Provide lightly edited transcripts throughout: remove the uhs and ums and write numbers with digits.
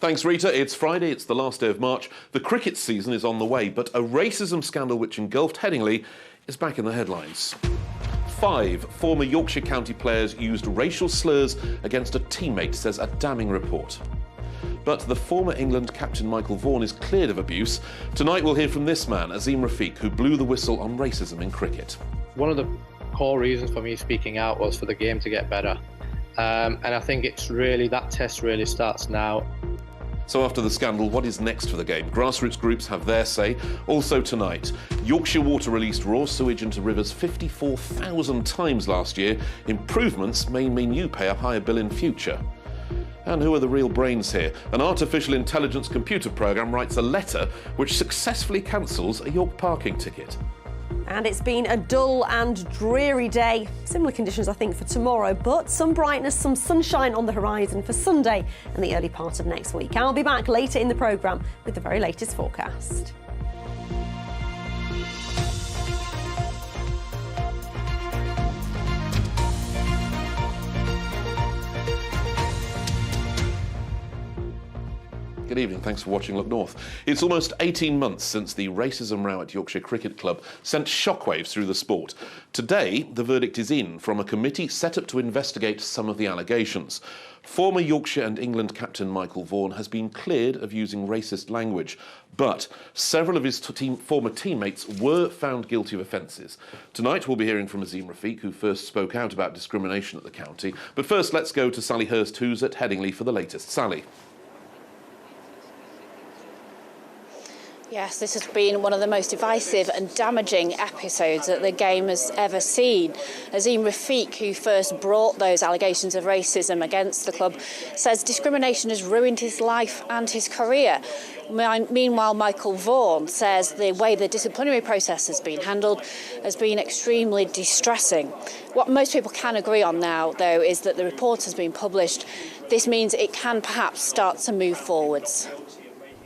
Thanks, Rita. It's Friday, it's the last day of March. The cricket season is on the way, but a racism scandal which engulfed Headingley is back in the headlines. 5 former Yorkshire County players used racial slurs against a teammate, says a damning report. But the former England captain Michael Vaughan is cleared of abuse. Tonight we'll hear from this man, Azim Rafiq, who blew the whistle on racism in cricket. One of the core reasons for me speaking out was for the game to get better. And I think that test really starts now. So after the scandal, what is next for the game? Grassroots groups have their say. Also tonight, Yorkshire Water released raw sewage into rivers 54,000 times last year. Improvements may mean you pay a higher bill in future. And who are the real brains here? An artificial intelligence computer programme writes a letter which successfully cancels a York parking ticket. And it's been a dull and dreary day. Similar conditions, I think, for tomorrow, but some brightness, some sunshine on the horizon for Sunday and the early part of next week. I'll be back later in the programme with the very latest forecast. Good evening, thanks for watching Look North. It's almost 18 months since the racism row at Yorkshire Cricket Club sent shockwaves through the sport. Today, the verdict is in from a committee set up to investigate some of the allegations. Former Yorkshire and England captain Michael Vaughan has been cleared of using racist language, but several of his former teammates were found guilty of offences. Tonight we'll be hearing from Azim Rafiq, who first spoke out about discrimination at the county. But first, let's go to Sally Hurst, who's at Headingley for the latest. Sally. Yes, this has been one of the most divisive and damaging episodes that the game has ever seen. Azim Rafiq, who first brought those allegations of racism against the club, says discrimination has ruined his life and his career. Meanwhile, Michael Vaughan says the way the disciplinary process has been handled has been extremely distressing. What most people can agree on now, though, is that the report has been published. This means it can perhaps start to move forwards.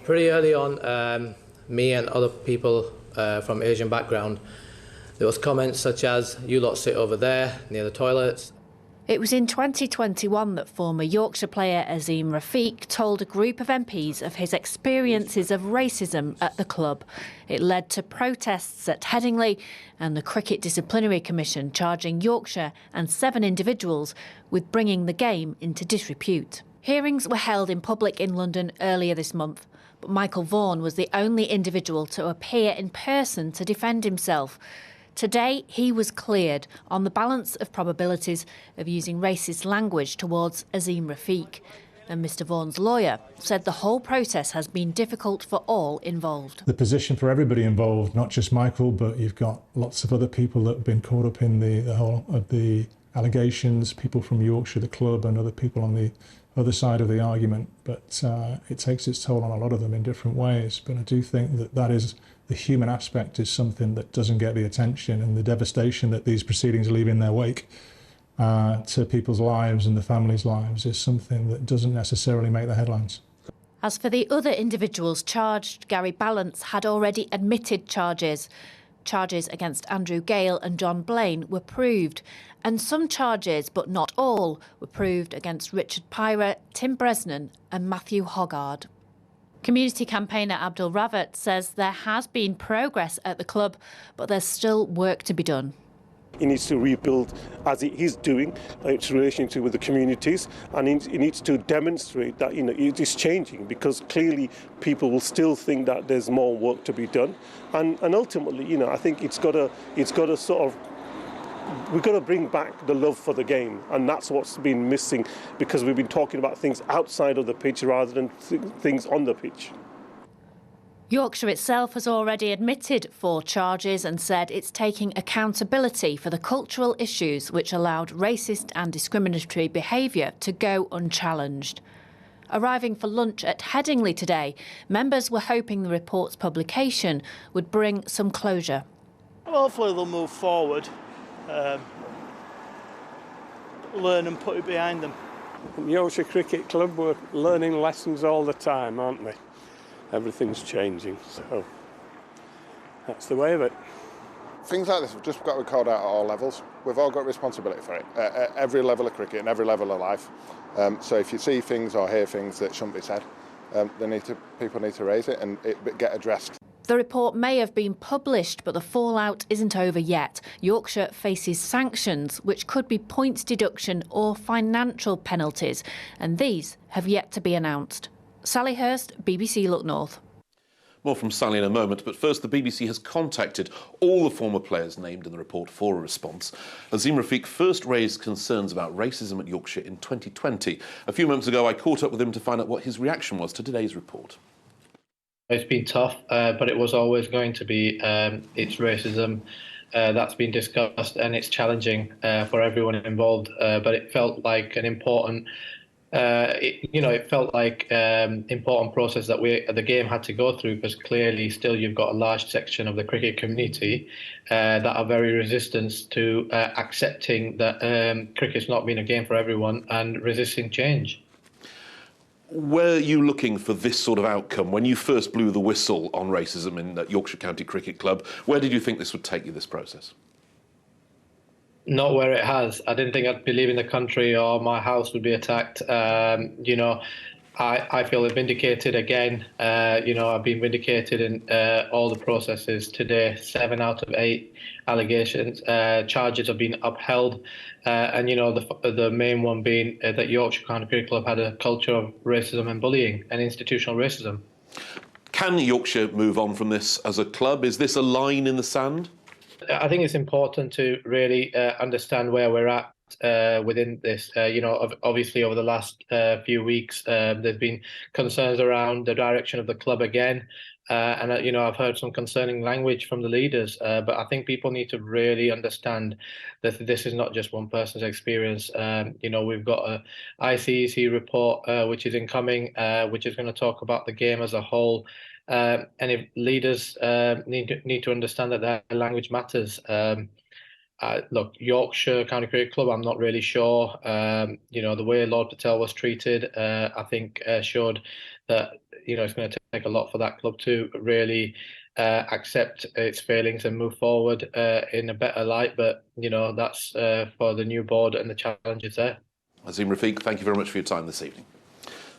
Pretty early on, me and other people from Asian background, there was comments such as, "You lot sit over there near the toilets." It was in 2021 that former Yorkshire player Azim Rafiq told a group of MPs of his experiences of racism at the club. It led to protests at Headingley and the Cricket Disciplinary Commission charging Yorkshire and 7 individuals with bringing the game into disrepute. Hearings were held in public in London earlier this month. But Michael Vaughan was the only individual to appear in person to defend himself. Today, he was cleared on the balance of probabilities of using racist language towards Azim Rafiq. And Mr Vaughan's lawyer said the whole process has been difficult for all involved. The position for everybody involved, not just Michael, but you've got lots of other people that have been caught up in the whole of the allegations, people from Yorkshire, the club, and other people on the other side of the argument, but it takes its toll on a lot of them in different ways. But I do think that is the human aspect is something that doesn't get the attention, and the devastation that these proceedings leave in their wake to people's lives and the families' lives is something that doesn't necessarily make the headlines. As for the other individuals charged, Gary Ballance had already admitted charges. Charges against Andrew Gale and John Blaine were proved, and some charges, but not all, were proved against Richard Pyra, Tim Bresnan and Matthew Hoggard. Community campaigner Abdul Ravat says there has been progress at the club, but there's still work to be done. He needs to rebuild, as he's doing, its relationship with the communities, and he needs to demonstrate that it is changing, because clearly people will still think that there's more work to be done, and ultimately, I think it's got to sort of. We've got to bring back the love for the game, and that's what's been missing, because we've been talking about things outside of the pitch rather than things on the pitch. Yorkshire itself has already admitted 4 charges and said it's taking accountability for the cultural issues which allowed racist and discriminatory behaviour to go unchallenged. Arriving for lunch at Headingley today, members were hoping the report's publication would bring some closure. Well, hopefully they'll move forward, learn and put it behind them. Yorkshire Cricket Club, we're learning lessons all the time, aren't we? Everything's changing, so that's the way of it. Things like this have just got to be called out at all levels. We've all got responsibility for it, at every level of cricket and every level of life. So if you see things or hear things that shouldn't be said, People need to raise it and it get addressed. The report may have been published, but the fallout isn't over yet. Yorkshire faces sanctions, which could be points deduction or financial penalties, and these have yet to be announced. Sally Hurst, BBC Look North. More from Sally in a moment, but first the BBC has contacted all the former players named in the report for a response. Azim Rafiq first raised concerns about racism at Yorkshire in 2020. A few months ago I caught up with him to find out what his reaction was to today's report. It's been tough, but it was always going to be. It's racism that's been discussed, and it's challenging for everyone involved. But it felt like an important, important process that the game had to go through, because clearly still you've got a large section of the cricket community that are very resistant to accepting that cricket's not been a game for everyone and resisting change. Were you looking for this sort of outcome when you first blew the whistle on racism in Yorkshire County Cricket Club? Where did you think this would take you, this process? Not where it has. I didn't think I'd be leaving the country or my house would be attacked. I feel vindicated again. I've been vindicated in all the processes today. 7 out of 8 allegations, charges have been upheld. And the main one being that Yorkshire County Cricket Club had a culture of racism and bullying and institutional racism. Can Yorkshire move on from this as a club? Is this a line in the sand? I think it's important to really understand where we're at within this. Obviously over the last few weeks, there's been concerns around the direction of the club again. And I've heard some concerning language from the leaders, but I think people need to really understand that this is not just one person's experience. We've got a ICEC report which is incoming, which is going to talk about the game as a whole. And if leaders need to understand that their language matters. Look, Yorkshire County Cricket Club, I'm not really sure. The way Lord Patel was treated, I think showed that it's going to take a lot for that club to really accept its failings and move forward in a better light. But that's for the new board and the challenges there. Azim Rafiq, thank you very much for your time this evening.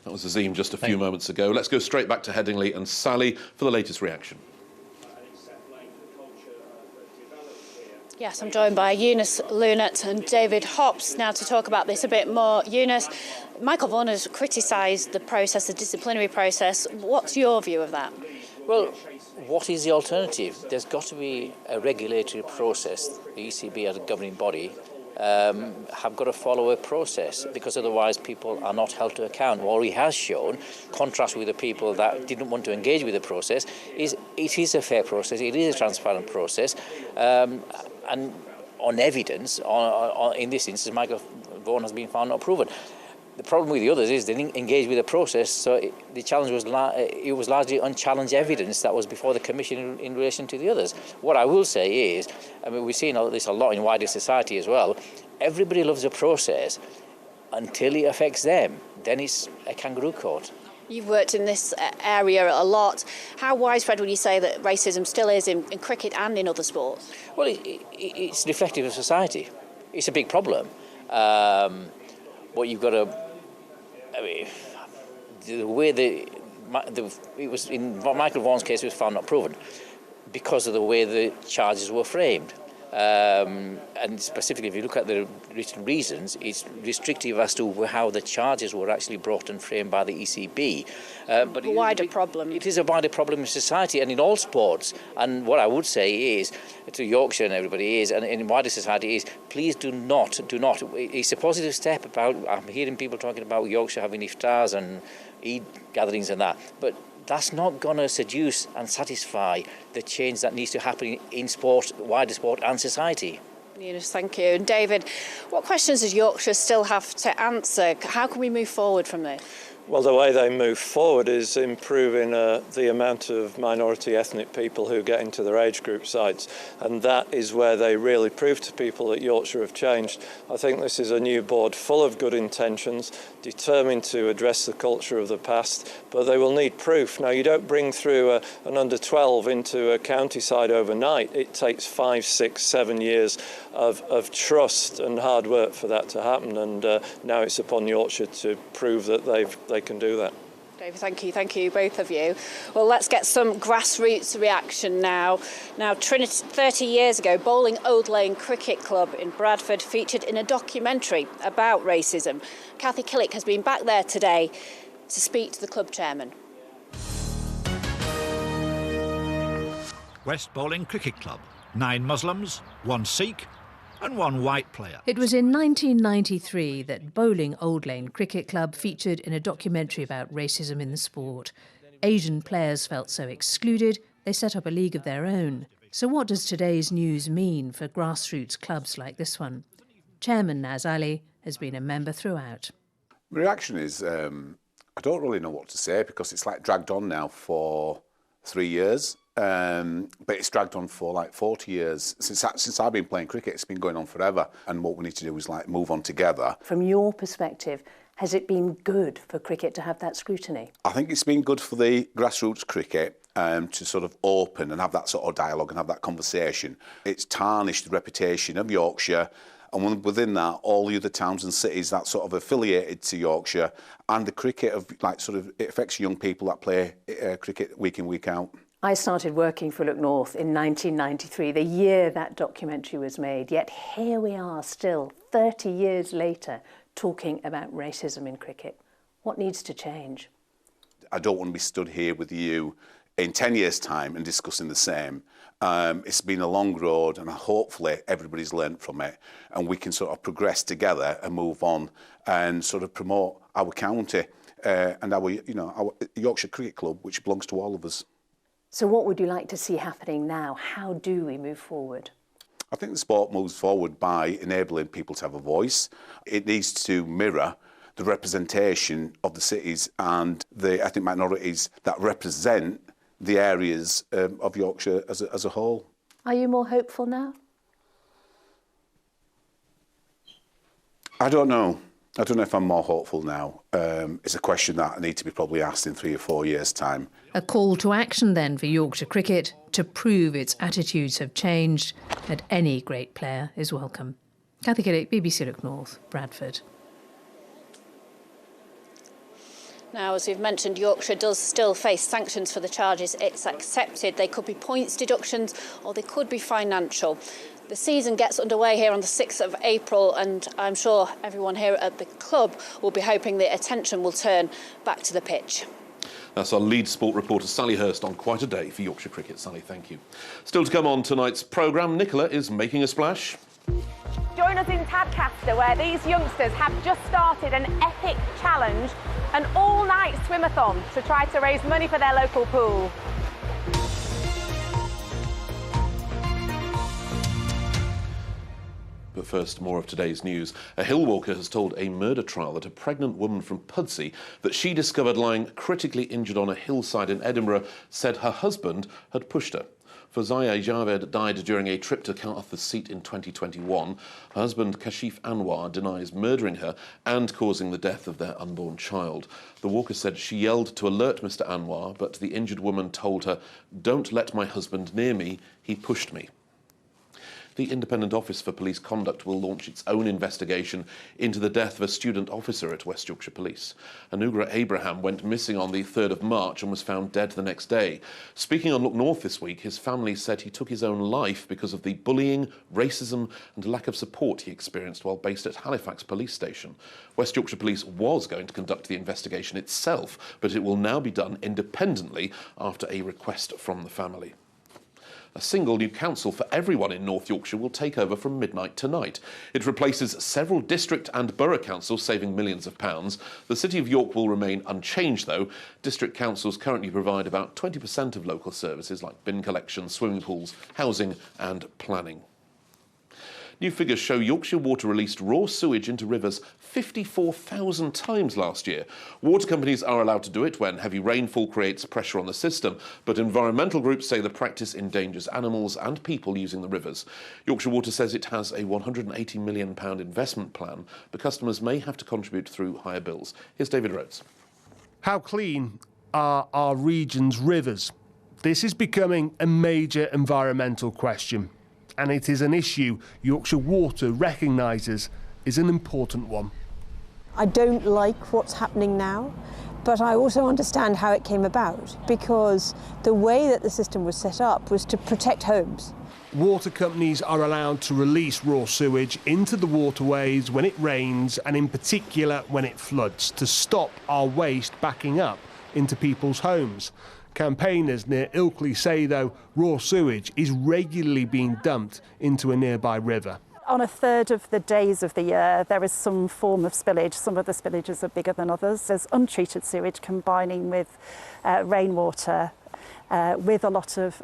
That was Azim just a few moments ago. Let's go straight back to Headingley and Sally for the latest reaction. Yes, I'm joined by Eunice Lunat and David Hobbs now to talk about this a bit more. Eunice, Michael Vaughan has criticised the process, the disciplinary process. What's your view of that? Well, what is the alternative? There's got to be a regulatory process. The ECB as a governing body have got to follow a process, because otherwise people are not held to account. What he has shown, contrast with the people that didn't want to engage with the process, is it is a fair process, it is a transparent process, and on evidence, in this instance, Michael Vaughan has been found not proven. The problem with the others is they didn't engage with the process, so the challenge was it was largely unchallenged evidence that was before the Commission in relation to the others. What I will say is, we've seen this a lot in wider society as well, everybody loves a process until it affects them. Then it's a kangaroo court. You've worked in this area a lot. How widespread would you say that racism still is in cricket and in other sports? Well, it's reflective of society. It's a big problem. What you've got to... the way it was in Michael Vaughan's case, it was found not proven because of the way the charges were framed. And specifically, if you look at the written reasons, it's restrictive as to how the charges were actually brought and framed by the ECB. But a wider problem. It is a wider problem in society and in all sports. And what I would say is, to Yorkshire and everybody is, and in wider society is, please do not. It's a positive step I'm hearing people talking about Yorkshire having iftars and Eid gatherings and that. But that's not going to seduce and satisfy the change that needs to happen in sport, wider sport and society. Yes, thank you. And David, what questions does Yorkshire still have to answer? How can we move forward from this? Well, the way they move forward is improving the amount of minority ethnic people who get into their age group sides, and that is where they really prove to people that Yorkshire have changed. I think this is a new board full of good intentions, determined to address the culture of the past, but they will need proof. Now, you don't bring through an under-12 into a county side overnight. It takes 5, 6, 7 years of trust and hard work for that to happen, and now it's upon Yorkshire to prove that they can do that. David, thank you, both of you. Well, let's get some grassroots reaction now. Now, 30 years ago, Bowling Old Lane Cricket Club in Bradford featured in a documentary about racism. Kathy Killick has been back there today to speak to the club chairman. West Bowling Cricket Club. 9 Muslims, 1 Sikh and 1 white player. It was in 1993 that Bowling Old Lane Cricket Club featured in a documentary about racism in the sport. Asian players felt so excluded, they set up a league of their own. So what does today's news mean for grassroots clubs like this one? Chairman Naz Ali has been a member throughout. My reaction is, I don't really know what to say because it's like dragged on now for 3 years. But it's dragged on for like 40 years. Since I've been playing cricket, it's been going on forever. And what we need to do is like move on together. From your perspective, has it been good for cricket to have that scrutiny? I think it's been good for the grassroots cricket to sort of open and have that sort of dialogue and have that conversation. It's tarnished the reputation of Yorkshire. And within that, all the other towns and cities that sort of affiliated to Yorkshire, and the cricket of like sort of it affects young people that play cricket week in, week out. I started working for Look North in 1993, the year that documentary was made, yet here we are still, 30 years later, talking about racism in cricket. What needs to change? I don't want to be stood here with you in 10 years' time and discussing the same. It's been a long road and hopefully everybody's learned from it and we can sort of progress together and move on and sort of promote our county and our Yorkshire Cricket Club, which belongs to all of us. So what would you like to see happening now? How do we move forward? I think the sport moves forward by enabling people to have a voice. It needs to mirror the representation of the cities and the ethnic minorities that represent the areas of Yorkshire as a whole. Are you more hopeful now? I don't know. I don't know if I'm more hopeful now. It's a question that I need to be probably asked in 3 or 4 years' time. A call to action then for Yorkshire cricket to prove its attitudes have changed, and any great player is welcome. Kathy Killick, BBC Look North, Bradford. Now, as we've mentioned, Yorkshire does still face sanctions for the charges it's accepted. They could be points deductions or they could be financial. The season gets underway here on the 6th of April and I'm sure everyone here at the club will be hoping the attention will turn back to the pitch. That's our lead sport reporter Sally Hurst on quite a day for Yorkshire cricket. Sally, thank you. Still to come on tonight's programme, Nicola is making a splash. Join us in Tadcaster, where these youngsters have just started an epic challenge, an all-night swimathon to try to raise money for their local pool. But first, more of today's news. A hill walker has told a murder trial that a pregnant woman from Pudsey that she discovered lying critically injured on a hillside in Edinburgh said her husband had pushed her. Fazaya Javed died during a trip to Cartha's Seat in 2021. Her husband, Kashif Anwar, denies murdering her and causing the death of their unborn child. The walker said she yelled to alert Mr. Anwar, but the injured woman told her, "Don't let my husband near me, he pushed me." The Independent Office for Police Conduct will launch its own investigation into the death of a student officer at West Yorkshire Police. Anugrah Abraham went missing on the 3rd of March and was found dead the next day. Speaking on Look North this week, his family said he took his own life because of the bullying, racism and lack of support he experienced while based at Halifax Police Station. West Yorkshire Police was going to conduct the investigation itself, but it will now be done independently after a request from the family. A single new council for everyone in North Yorkshire will take over from midnight tonight. It replaces several district and borough councils, saving millions of pounds. The City of York will remain unchanged, though. District councils currently provide about 20% of local services like bin collection, swimming pools, housing and planning. New figures show Yorkshire Water released raw sewage into rivers 54,000 times last year. Water companies are allowed to do it when heavy rainfall creates pressure on the system, but environmental groups say the practice endangers animals and people using the rivers. Yorkshire Water says it has a £180 million investment plan, but customers may have to contribute through higher bills. Here's David Rhodes. How clean are our region's rivers? This is becoming a major environmental question, and it is an issue Yorkshire Water recognises is an important one. I don't like what's happening now, But I also understand how it came about, because the way that the system was set up was to protect homes. Water companies are allowed to release raw sewage into the waterways when it rains, and in particular when it floods, to stop our waste backing up into people's homes. Campaigners near Ilkley say, though, raw sewage is regularly being dumped into a nearby river. On a third of the days of the year, there is some form of spillage. Some of the spillages are bigger than others. There's untreated sewage combining with rainwater, with a lot of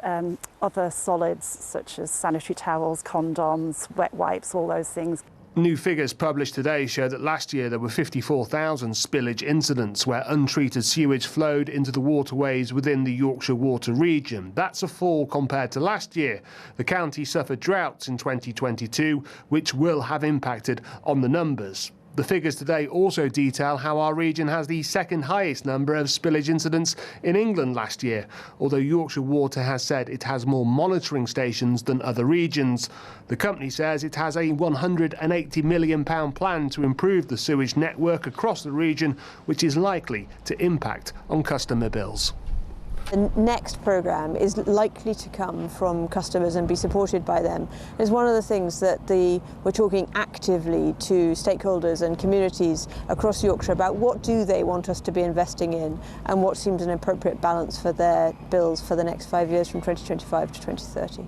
other solids, such as sanitary towels, condoms, wet wipes, all those things. New figures published today show that last year there were 54,000 spillage incidents where untreated sewage flowed into the waterways within the Yorkshire water region. That's a fall compared to last year. The county suffered droughts in 2022, which will have impacted on the numbers. The figures today also detail how our region has the second highest number of spillage incidents in England last year, although Yorkshire Water has said it has more monitoring stations than other regions. The company says it has a £180 million plan to improve the sewage network across the region, which is likely to impact on customer bills. The next programme is likely to come from customers and be supported by them. It's one of the things that we're talking actively to stakeholders and communities across Yorkshire about what do they want us to be investing in and what seems an appropriate balance for their bills for the next 5 years from 2025 to 2030.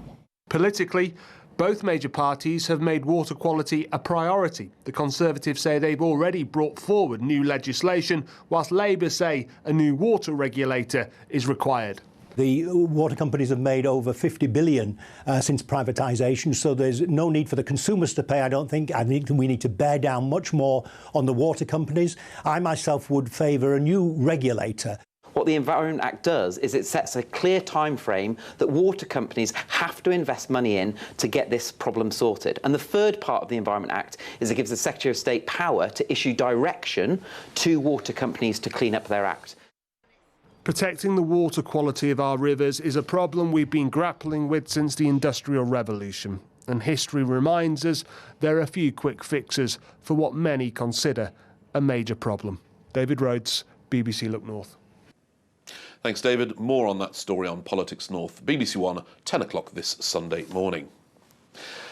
Politically, both major parties have made water quality a priority. The Conservatives say they've already brought forward new legislation, whilst Labour say a new water regulator is required. The water companies have made over 50 billion since privatisation, so there's no need for the consumers to pay, I don't think. I think we need to bear down much more on the water companies. I myself would favour a new regulator. What the Environment Act does is it sets a clear time frame that water companies have to invest money in to get this problem sorted. And the third part of the Environment Act is it gives the Secretary of State power to issue direction to water companies to clean up their act. Protecting the water quality of our rivers is a problem we've been grappling with since the Industrial Revolution. And history reminds us there are few quick fixes for what many consider a major problem. David Rhodes, BBC Look North. Thanks, David. More on that story on Politics North. BBC One, 10 o'clock this Sunday morning.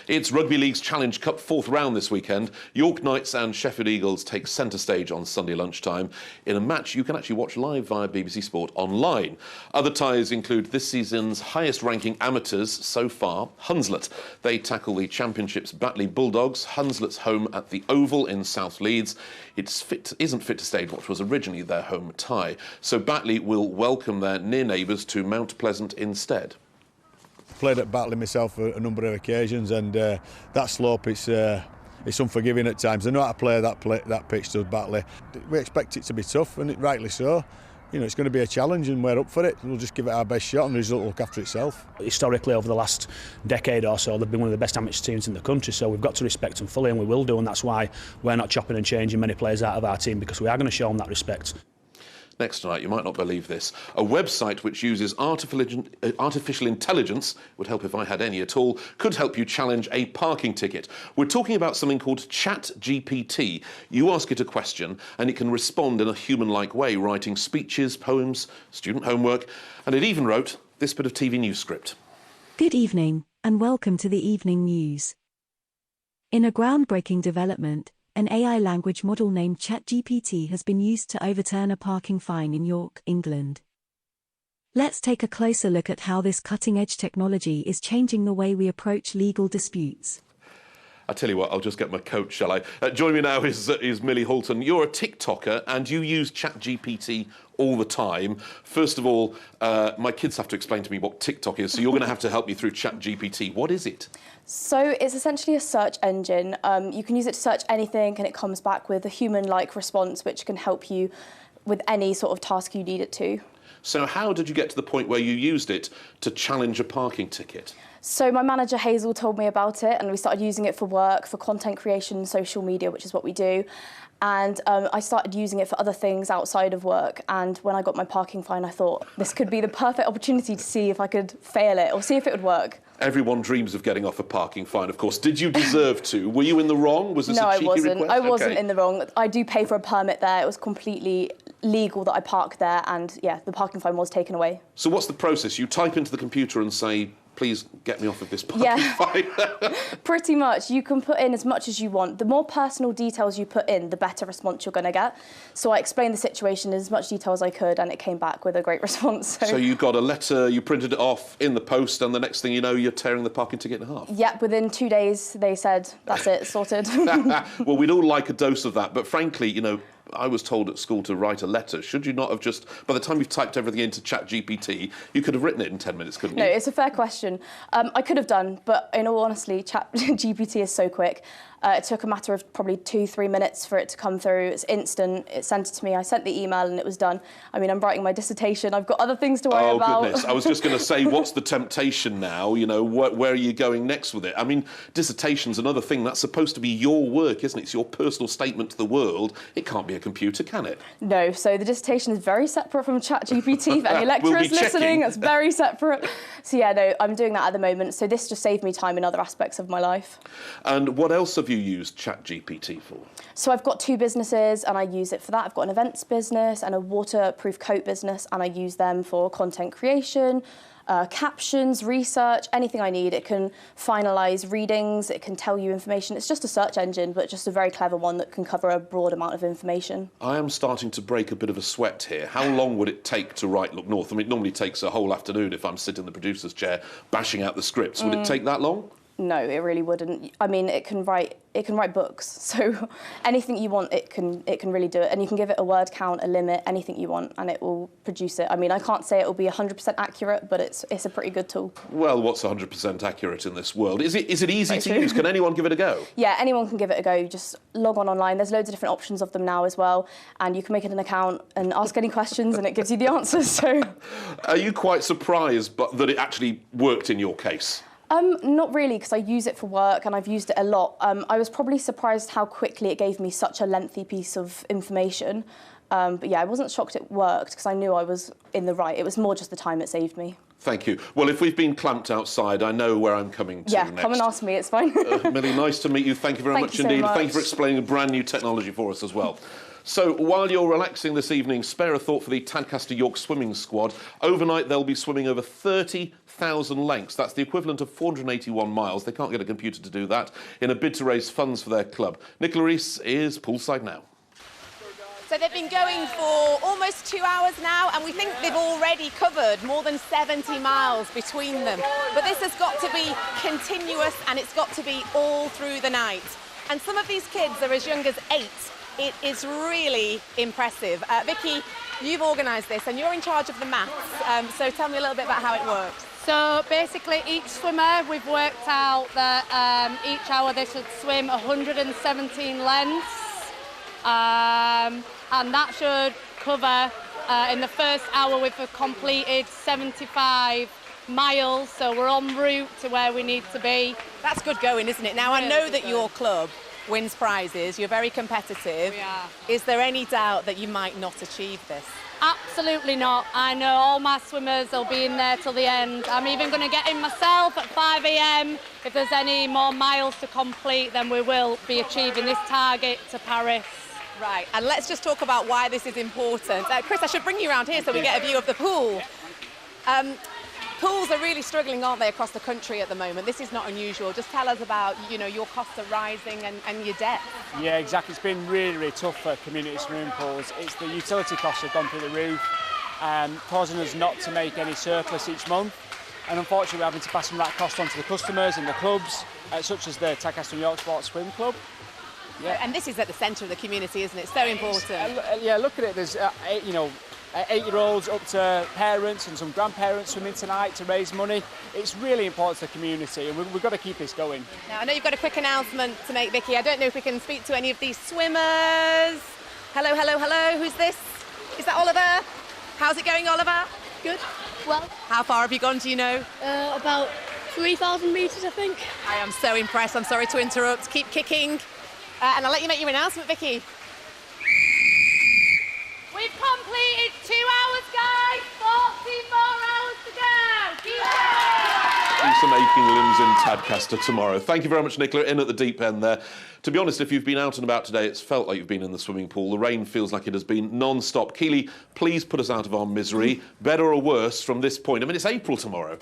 It's Rugby League's Challenge Cup fourth round this weekend. York Knights and Sheffield Eagles take centre stage on Sunday lunchtime in a match you can actually watch live via BBC Sport online. Other ties include this season's highest-ranking amateurs so far, Hunslet. They tackle the Championship's Batley Bulldogs. Hunslet's home at the Oval in South Leeds. It isn't fit to stage what was originally their home tie. So Batley will welcome their near neighbours to Mount Pleasant instead. Played at Batley myself a number of occasions, and that slope it's unforgiving at times. I know how to play that pitch to Batley. We expect it to be tough, and rightly so. You know, it's going to be a challenge, and we're up for it. We'll just give it our best shot, and the result will look after itself. Historically, over the last decade or so, they've been one of the best amateur teams in the country, so we've got to respect them fully, and we will do, and that's why we're not chopping and changing many players out of our team, because we are going to show them that respect. Next tonight, you might not believe this, a website which uses artificial intelligence, would help if I had any at all, could help you challenge a parking ticket. We're talking about something called ChatGPT. You ask it a question and it can respond in a human-like way, writing speeches, poems, student homework, and it even wrote this bit of TV news script. Good evening and welcome to the evening news. In a groundbreaking development, an AI language model named ChatGPT has been used to overturn a parking fine in York, England. Let's take a closer look at how this cutting-edge technology is changing the way we approach legal disputes. I tell you what, I'll just get my coat, shall I? Joining me now is Millie Halton. You're a TikToker and you use ChatGPT all the time. First of all, my kids have to explain to me what TikTok is, so you're going to have to help me through ChatGPT. What is it? So it's essentially a search engine. You can use it to search anything and it comes back with a human-like response which can help you with any sort of task you need it to. So how did you get to the point where you used it to challenge a parking ticket? So my manager Hazel told me about it and we started using it for work, for content creation, social media, which is what we do. And I started using it for other things outside of work. And when I got my parking fine, I thought this could be the perfect opportunity to see if I could fail it or see if it would work. Everyone dreams of getting off a parking fine, of course. Did you deserve to? Were you in the wrong? Was this No, a cheeky I wasn't. request? I wasn't in the wrong. I do pay for a permit there. It was completely legal that I park there, and yeah, the parking fine was taken away. So what's the process? You type into the computer and say, please get me off of this parking fine. Pretty much. You can put in as much as you want. The more personal details you put in, the better response you're going to get. So I explained the situation in as much detail as I could, and it came back with a great response. So you got a letter, you printed it off in the post, and the next thing you know, you're tearing the parking ticket in half. Yep, within 2 days, they said, that's it, sorted. Well, we'd all like a dose of that, but frankly, you know, I was told at school to write a letter. Should you not have just, by the time you've typed everything into ChatGPT, you could have written it in 10 minutes, couldn't you? No, it's a fair question. I could have done, but in all honesty, ChatGPT is so quick. It took a matter of probably 2-3 minutes for it to come through. It's instant. It sent it to me. I sent the email and it was done. I mean, I'm writing my dissertation. I've got other things to worry about. Oh, goodness. I was just going to say, what's the temptation now? You know, where are you going next with it? I mean, dissertation's another thing. That's supposed to be your work, isn't it? It's your personal statement to the world. It can't be a computer, can it? No. So the dissertation is very separate from ChatGPT. For any lecturers listening, it's very separate. So, yeah, no, I'm doing that at the moment. So this just saved me time in other aspects of my life. And what else have you used ChatGPT for? So I've got 2 businesses and I use it for that. I've got an events business and a waterproof coat business, and I use them for content creation, captions, research, anything I need. It can finalise readings, it can tell you information. It's just a search engine, but just a very clever one that can cover a broad amount of information. I am starting to break a bit of a sweat here. How long would it take to write Look North? I mean, it normally takes a whole afternoon if I'm sitting in the producer's chair bashing out the scripts. Would it take that long? No, it really wouldn't. I mean, it can write books. So anything you want, it can really do it. And you can give it a word count, a limit, anything you want, and it will produce it. I mean, I can't say it will be 100% accurate, but it's a pretty good tool. Well, what's 100% accurate in this world? Is it easy to use? Can anyone give it a go? Yeah, anyone can give it a go. You just log on online. There's loads of different options of them now as well, and you can make it an account and ask any questions, and it gives you the answers. So, are you quite surprised that it actually worked in your case? Not really, because I use it for work and I've used it a lot. I was probably surprised how quickly it gave me such a lengthy piece of information. But yeah, I wasn't shocked it worked because I knew I was in the right. It was more just the time it saved me. Thank you. Well, if we've been clamped outside, I know where I'm coming to next. Yeah, come and ask me, it's fine. Millie, nice to meet you. Thank you very much indeed. Thank you for explaining a brand new technology for us as well. So, while you're relaxing this evening, spare a thought for the Tadcaster York swimming squad. Overnight, they'll be swimming over 30,000 lengths. That's the equivalent of 481 miles. They can't get a computer to do that, in a bid to raise funds for their club. Nicola Rees is poolside now. So they've been going for almost 2 hours now, and we think they've already covered more than 70 miles between them. But this has got to be continuous, and it's got to be all through the night. And some of these kids are as young as 8. It is really impressive. Vicky, you've organised this and you're in charge of the maths, so tell me a little bit about how it works. So basically each swimmer, we've worked out that each hour they should swim 117 lengths, and that should cover, in the first hour we've completed 75 miles, so we're en route to where we need to be. That's good going, isn't it? Now I know that your club wins prizes, you're very competitive. We are. Is there any doubt that you might not achieve this? Absolutely not. I know all my swimmers will be in there till the end. I'm even going to get in myself at 5 a.m. If there's any more miles to complete, then we will be achieving this target to Paris. Right, and let's just talk about why this is important. Chris, I should bring you around here so we get a view of the pool. Pools are really struggling, aren't they, across the country at the moment? This is not unusual. Just tell us about, you know, your costs are rising and your debt. Yeah, exactly. It's been really, really tough for community swimming pools. It's the utility costs have gone through the roof, causing us not to make any surplus each month. And unfortunately, we're having to pass some of that cost on to the customers and the clubs, such as the Tadcaster York Sports Swim Club. Yeah. And this is at the centre of the community, isn't it? So important. Yeah, look at it. There's, 8-year-olds up to parents and some grandparents swimming tonight to raise money. It's really important to the community, and we've got to keep this going. Now, I know you've got a quick announcement to make, Vicky. I don't know if we can speak to any of these swimmers. Hello, hello, hello. Who's this? Is that Oliver? How's it going, Oliver? Good. Well. How far have you gone, do you know? About 3,000 metres, I think. I am so impressed. I'm sorry to interrupt. Keep kicking. And I'll let you make your announcement, Vicky. We've completed 2 hours, guys. 40 more hours to go. Keep going. Some aching limbs in Tadcaster tomorrow. Thank you very much, Nicola. In at the deep end there. To be honest, if you've been out and about today, it's felt like you've been in the swimming pool. The rain feels like it has been non-stop. Keely, please put us out of our misery. Better or worse from this point? I mean, it's April tomorrow.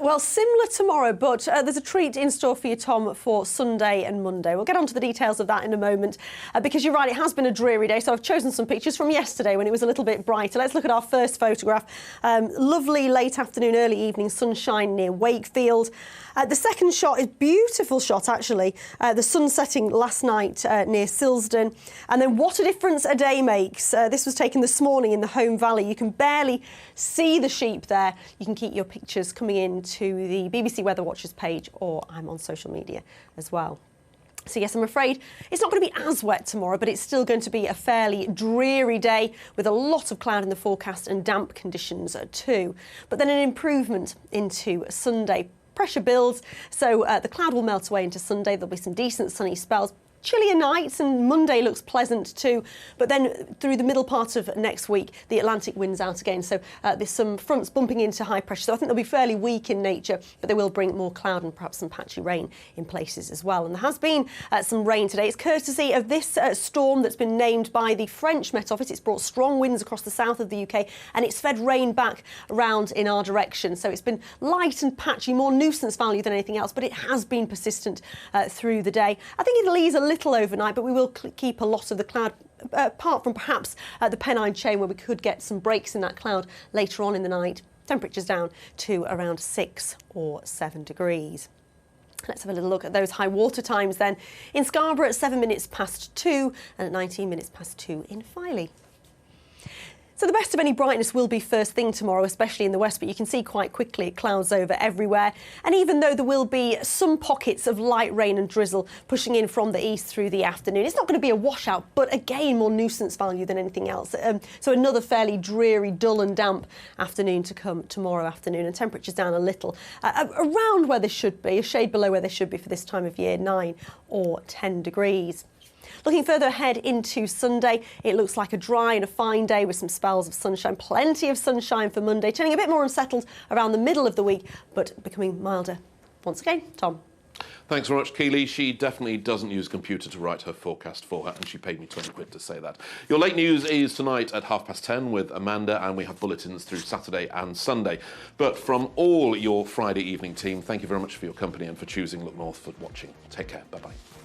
Well, similar tomorrow, but there's a treat in store for you, Tom, for Sunday and Monday. We'll get on to the details of that in a moment, because you're right, it has been a dreary day, so I've chosen some pictures from yesterday when it was a little bit brighter. Let's look at our first photograph. Lovely late afternoon, early evening sunshine near Wakefield. The second shot is a beautiful shot, actually. The sun setting last night near Silsden. And then what a difference a day makes. This was taken this morning in the Home Valley. You can barely see the sheep there. You can keep your pictures coming in to the BBC Weather Watchers page, or I'm on social media as well. So yes, I'm afraid it's not going to be as wet tomorrow, but it's still going to be a fairly dreary day with a lot of cloud in the forecast and damp conditions too. But then an improvement into Sunday. Pressure builds, so the cloud will melt away into Sunday. There'll be some decent sunny spells. Chillier nights, and Monday looks pleasant too. But then through the middle part of next week, the Atlantic winds out again. So there's some fronts bumping into high pressure. So I think they'll be fairly weak in nature, but they will bring more cloud and perhaps some patchy rain in places as well. And there has been some rain today. It's courtesy of this storm that's been named by the French Met Office. It's brought strong winds across the south of the UK, and it's fed rain back around in our direction. So it's been light and patchy, more nuisance value than anything else, but it has been persistent through the day. I think it'll ease a little overnight, but we will keep a lot of the cloud, apart from perhaps the Pennine chain, where we could get some breaks in that cloud later on in the night. Temperatures down to around 6 or 7 degrees. Let's have a little look at those high water times then. In Scarborough at 7 minutes past 2 and at 19 minutes past 2 in Filey. So the best of any brightness will be first thing tomorrow, especially in the west, but you can see quite quickly it clouds over everywhere. And even though there will be some pockets of light rain and drizzle pushing in from the east through the afternoon, it's not going to be a washout, but again, more nuisance value than anything else. So another fairly dreary, dull and damp afternoon to come tomorrow afternoon, and temperatures down a little, around where they should be, a shade below where they should be for this time of year, 9 or 10 degrees. Looking further ahead into Sunday, it looks like a dry and a fine day with some spells of sunshine. Plenty of sunshine for Monday, turning a bit more unsettled around the middle of the week, but becoming milder. Once again, Tom. Thanks very much, Keely. She definitely doesn't use a computer to write her forecast for her, and she paid me 20 quid to say that. Your late news is tonight at 10:30 with Amanda, and we have bulletins through Saturday and Sunday. But from all your Friday evening team, thank you very much for your company and for choosing Look North for watching. Take care. Bye-bye.